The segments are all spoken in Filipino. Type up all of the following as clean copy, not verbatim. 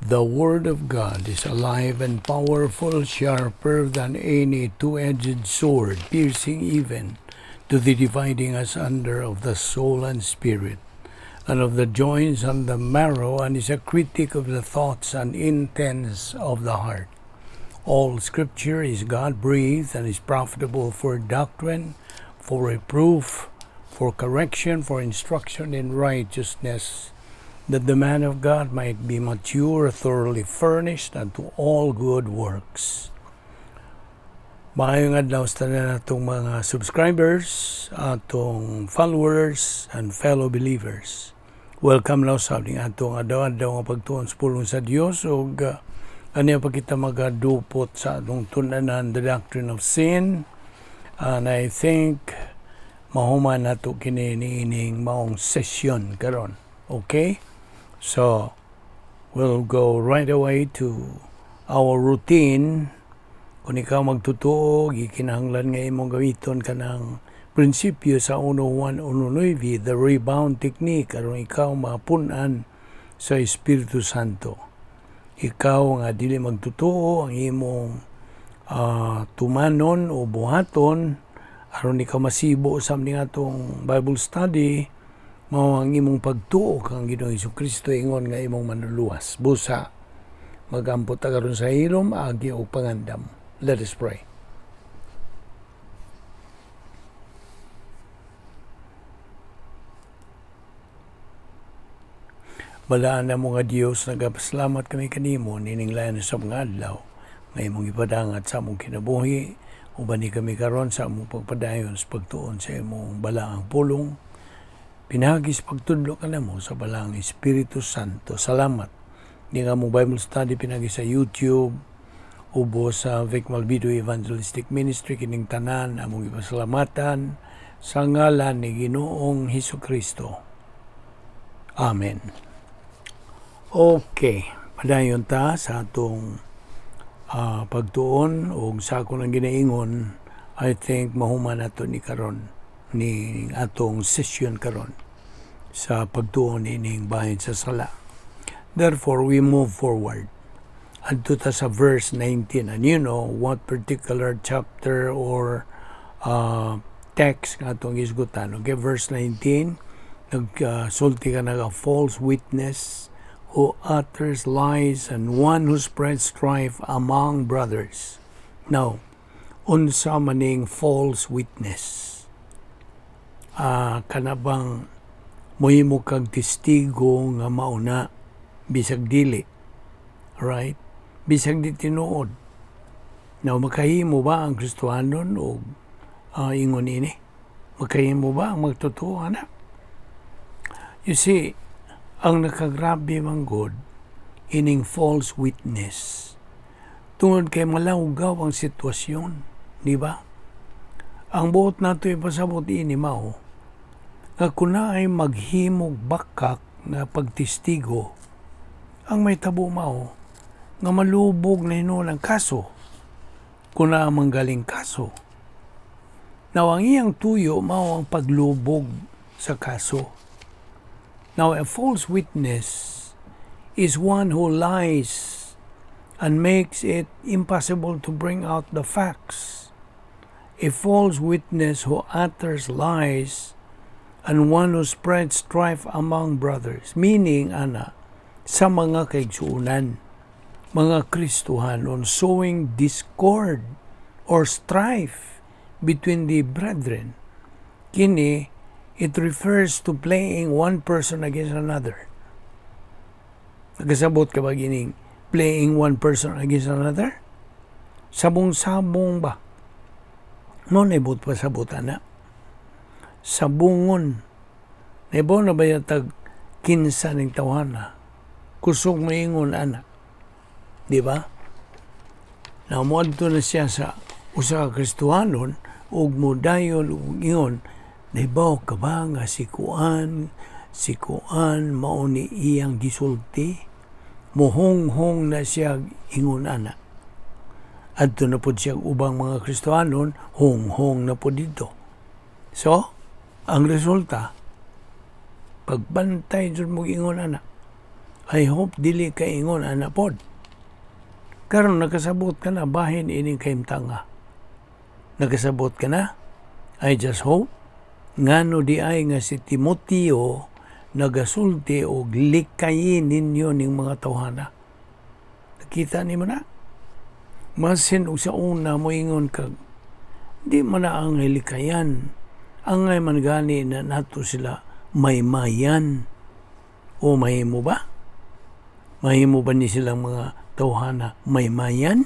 The Word of God is alive and powerful, sharper than any two-edged sword, piercing even to the dividing asunder of the soul and spirit, and of the joints and the marrow, and is a critic of the thoughts and intents of the heart. All Scripture is God-breathed and is profitable for doctrine, for reproof, for correction, for instruction in righteousness, that the man of God might be mature, thoroughly furnished unto all good works. Maayong adlaw sa tanan natong mga subscribers, atong followers, and fellow believers. Welcome now sa atong adlaw-adlaw nga pagtuon sa pulong sa Dios ug aniya pa kita magadupot sa atong tun-anan, the doctrine of sin. And I think mahuman nato kini niining maong session karon. Okay? So, we'll go right away to our routine. Kung ikaw magtutuo, gikinahanglan nga imong gawiton ka ng prinsipyo sa 1:1:9, the rebound technique, aron ikaw mapunan sa Espiritu Santo. Ikaw nga dili magtutuo, ang imong tumanon o buhaton, aron ikaw masibo sa mga atong Bible study, mao ang imong pagtuo kang Ginoong Hesukristo ingon nga imong manuluwas. Busa magampot ta karon sa hilom, agi o pangandam. Let us pray. Balaan na mo nga Dios, nagapasalamat kami kanimo nining layan sa mga adlaw nga imong ipadangat sa among kinabuhi, uban ni kami karon sa among pagpadayon sa pagtuon sa imong balaang pulong. Pinagis pagtudlo ka na mo sa balang Espiritu Santo. Salamat. Di nga mong Bible study pinagis sa YouTube, ubo sa Balbido Evangelistic Ministry, kining tanan, among ipasalamatan sa ngalan ni Ginoong Hesukristo. Amen. Okay. Padayon ta sa atong pagtuon o sa akong ang ginaingon. I think mahuman nato ni karon ni atong session karon sa pagtuon ining bahin sa sala. Therefore, we move forward. Adto ta sa verse 19. And you know what particular chapter or text nga atong isgutan. Okay, verse 19. Nagsulti ka na false witness who utters lies and one who spreads strife among brothers. Now, unsa maning false witness? Kanabang mohimo kag testigo nga mauna bisag dili, right? Bisag di tinuod. Now, makahimo ba ang Kristohanon o ingon ini? Makahimo ba ang magtotoo na? You see, ang nakagrabe man God ining false witness. Tungod kay malawgaw ang sitwasyon, di ba? Ang buot nato ipasabot ini mao nga kuna ay maghimog bakak na pagtestigo, ang may tabo mao nga malubog na hinulang kaso kuna ang manggaling kaso. Now, ang iyang tuyo mao ang paglubog sa kaso. Now, a false witness is one who lies and makes it impossible to bring out the facts. A false witness who utters lies and one who spreads strife among brothers. Meaning, sa mga kaigsuunan, mga Kristohanon, sowing discord or strife between the brethren. Kini, it refers to playing one person against another. Nagasabot ka ba gining playing one person against another? Sabong-sabong ba? Noon ay but pasabutan na. Sabungon. Naibaw na ba tag kinsa ng tawana? Kusog maingon anak. Di ba? Namuadto na siya sa usa ka Kristohanon ug modayon ug ingon, naibaw ka ba nga si Kuan mao ni iyang gisulti? Mohong-hong na siya ingon anak. Adto na po siya ubang mga Kristohanon, hong-hong na po dito. So, ang resulta, pagbantay dyan mo ingon anak, I hope dili ka ingon ana pod. Karon nakasabot ka na bahin ining kahimtanga. Nakasabot ka na? I just hope ngano di ay nga si Timoteo nagasulti og likayin ninyo ning mga tawhana. Nakita ni mo na? Masin og sa una mo ingon kag di man na ang likayan. Angay man gani na nato sila maymayan. O mahimo ba? Mahimo ba ni silang mga tawhana maymayan?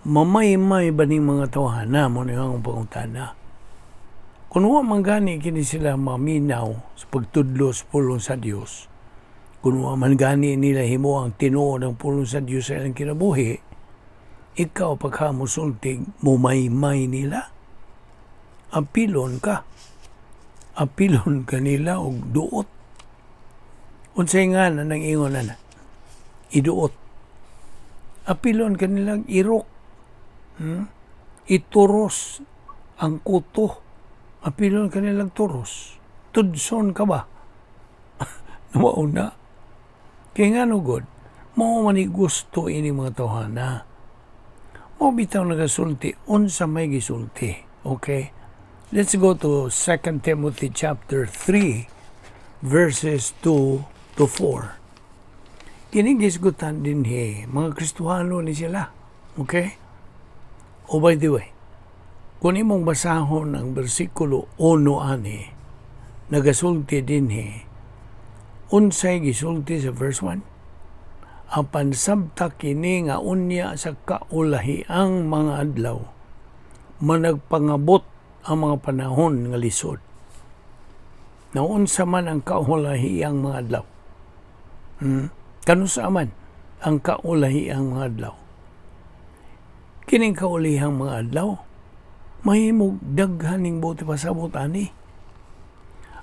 Mamay-may ba ni mga tawhana mo na yung pangutana? Kung wa man gani kini sila maminaw sa pagtudlo sa pulong sa Dios, kung wa man gani nila himo ang tinuod ng pulong sa Dios sa ilang kinabuhi, ikaw pagka musultig, mumaymay nila. Apilon ka. Apilon ka nila og duot. Unsay nga na nang ingon na iduot. Apilon ka nilang irok. Ituros ang kuto. Apilon ka nilang turos. Tudson ka ba? Mauna. Kaya nga no God, mao man gusto ini mga tawhana. Mao bitaw nagasulti, unsa may gisulti. Okay? Let's go to 2 Timothy chapter 3, verses 2 to 4. Kining gisgutan din mga Kristohano ni sila. Okay? O by the way, kung imong basahon ang versikulo 1 ani, nagasulti din unsay gisulti sa verse 1? Apan sabta kini nga unya sa kaulahiang mga adlaw, managpangabot ang mga panahon nga lisod. Naunsa man ang kaulahiang mga adlaw? Kanusa man ang kaulahiang mga adlaw? Kining kaulihang mga adlaw, mahimog daghaning buti pasabot ani.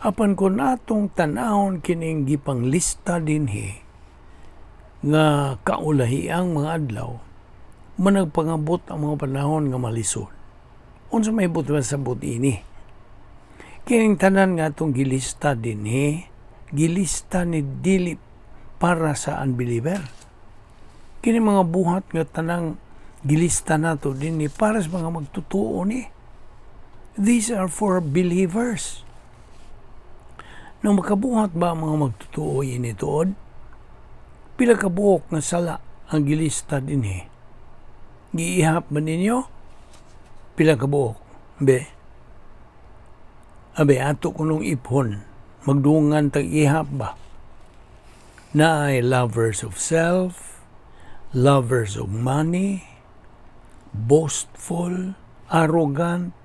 Apan kung atong tanahon kining gipanglista dinhi nga kaulahiang mga adlaw, managpangabot ang mga panahon nga malisod. Unsa may buti pasabot ini? Kining tanan nga atong gilista dinhi, gilista ni dili para sa unbeliever. Kini mga buhat nga tanang gilista nato dinhi para sa mga magtutuo ni. These are for believers. Nang makabuhat ba ang mga magtutuo ini tuod? Pila ka buok nga sala ang gilista dinhi? Giihap ba ninyo? Pila ka buok? Abe, ato kunong ipon, magdungan tag-ihap ba? Na ay lovers of self, lovers of money, boastful, arrogant,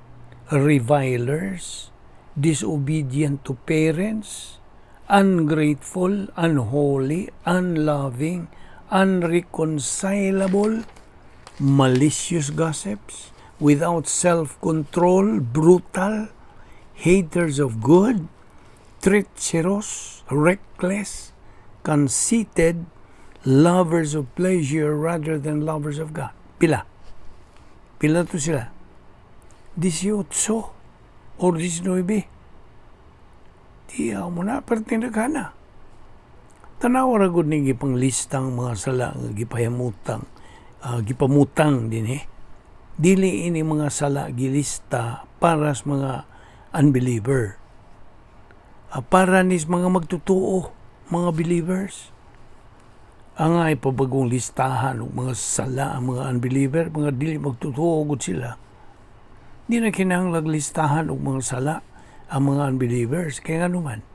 revilers, disobedient to parents, ungrateful, unholy, unloving, unreconcilable, malicious gossips, without self-control, brutal, haters of good, treacherous, reckless, conceited, lovers of pleasure rather than lovers of God. Pila? Pila to sila? 18 or 19. Tiyaw mo na, pertindagan na. Tanaw ra gud ni gipanglistang mga sala nga gipamutang din Dili ini mga sala gilista para sa mga unbeliever. Para ni mga magtutuo, mga believers. Ang ay pabagong listahan ng mga sala, mga unbeliever, mga dili magtutuo gud sila. Di na kinahanglang listahan ng mga sala ang mga unbelievers. Kaya nga naman,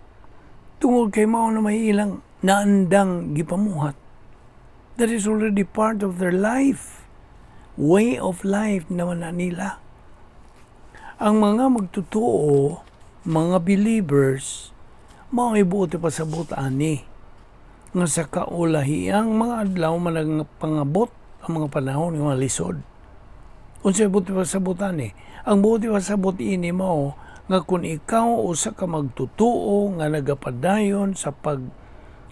tungod kay mao na may ilang naandang gipamuhat. That is already part of their life. Way of life naman na nila. Ang mga magtutuo, mga believers, mga ibuti pa sa ani nga sa kaulahiang mga adlaw managpangabot ang mga panahon ng mga lisod. Unsay buti pa sa ani? Ang buti pa sa ini mo nga kung ikaw usa ka magtutuo nga nagapadayon sa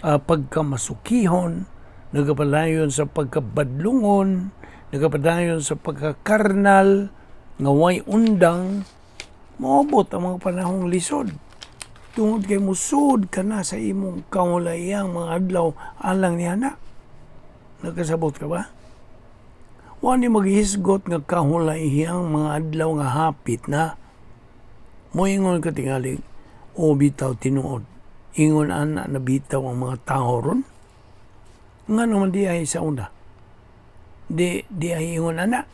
pagkamasukihon, nagapadayon sa pagkabadlungon, nagapadayon sa pagkakarnal, nga way undang, maabot ang mga panahong lisod. tungod kay musud ka na sa imong kahulayang mga adlaw alang niya na. Nakasabot ka ba? Wani maghisgot nga kahulayang mga adlaw nga hapit na. Moingon ka tingali, o bitaw tinuod. Ingon ana na bitaw ang mga tao ron. Nga naman di ay sa una. Di ay ingon ana.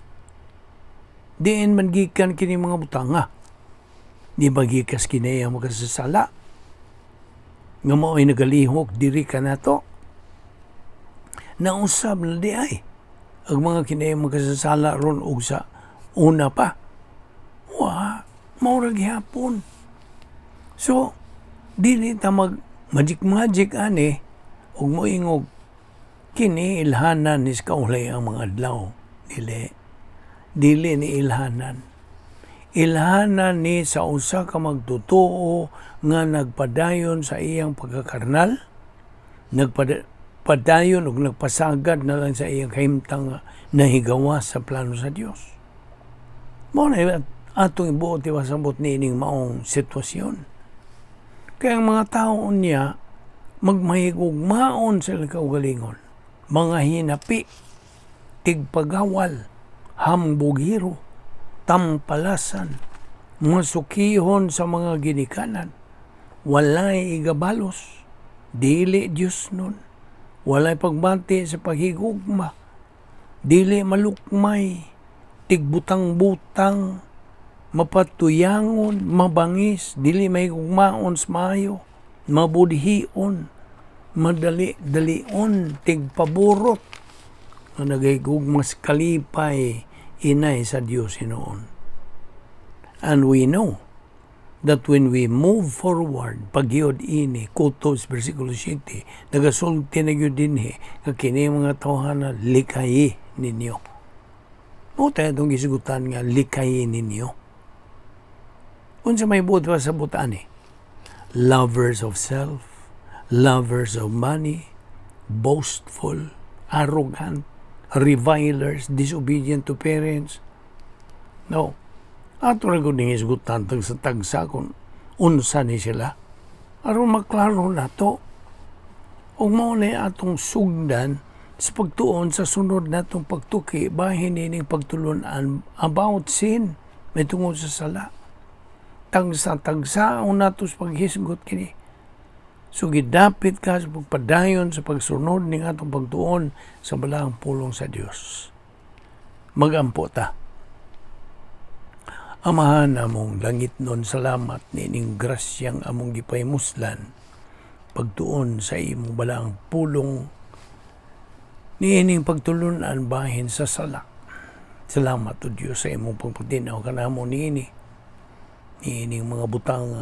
Diin man gikan kini mga butanga. Di magikas kinaya makasasala. Nga mo ay nagalihok diri ka na to. Nausab na di ay. Ang mga kinaya makasasala ron og sa una pa. Maurag hapon. So, dili ta magic ani ug moingog kini ilhanan nis kaulay ang mga adlaw. Dili ni ilhanan. Ilhanan ni sa usa ka magtotoo nga nagpadayon sa iyang pagkakarnal, nagpadayon ug nagpasagad na lang sa iyang kahimtang nahigawa sa plano sa Dios. Mao na atong ibuot iwasabot niining maong sitwasyon. Kaya ang mga tao niya magmahigugmaon sila kaugalingon. Mga hinapi, tigpagawal, hambugiro, tampalasan, masukihon sa mga ginikanan, walay igabalos, dili Diyos nun, walay pagbati sa paghigugma, dili malukmay, tigbutang-butang, mapatuyangon, mabangis, dili may gugmaon sa maayo, mabudhion, madali-dalion, tigpaburot, na nagayigugmas kalipay, inay sa Diyos hinoon. And we know that when we move forward, pagyod ini, kutos, versikulo 7, nagasulti na yun din nga kini mga tawhana, likayi ninyo. O tayo itong gisigutan nga, likayi ninyo. Unsa may buot sa butaan lovers of self, lovers of money, boastful, arrogant, revilers, disobedient to parents. No. Ato na kung isgutan sa tagsa kung unsa ni sila. Aron maklaro na to. O mao na atong sugdan sa pagtuon sa sunod natong pagtuki bahin nining pagtulunan about sin may tungod sa sala. Tagsa ang natos paghisgot kini. So gidapit ka sa pagpadayon sa pagsunod ning atong pagtuon sa balaang pulong sa Dios. Magampo ta. Amahan among langit nun, salamat nining grasyang among gipaymuslan pagtuon sa imong balaang pulong niining pagtulunan bahin sa sala. Salamat o Diyos sa imong pagpatinaw kanamo niini mga butang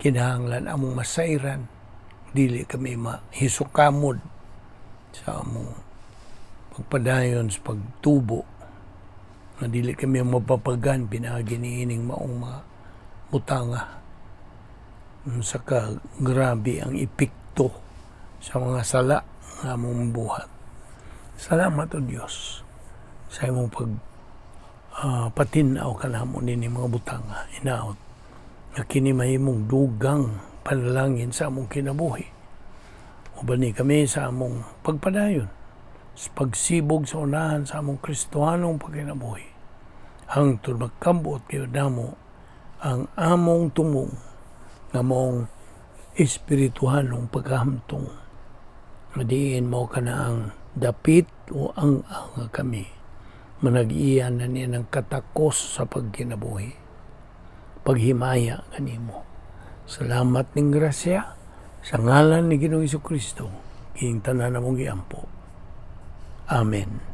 kinahanglan among masayran, dili kami mahisukamod sa among pagpadayon sa pagtubo, na dili kami mapapagan pinagi niining maong mga butanga. Saka grabe ang epekto sa mga sala nga among buhat. Salamat o Diyos sa imong patinaw kanamo nini mga butanga inaot nga kini mahimong dugang panalangin sa among kinabuhi. Uban ni kami sa among pagpadayon sa pagsibog sa unahan sa among Kristohanong pagkinabuhi. Hangtod magkambuot kayo damo ang among tumong nga mong espirituhanong pagkahamtong. Madiin mo ka na ang dapit o ang kami. Manag-iyan na niya ng katakos sa pagkinabuhi. Paghimaya kanimo. Salamat ning grasya sa ngalan ni Ginoong Jesucristo. Kining tanan namong giampo. Amen.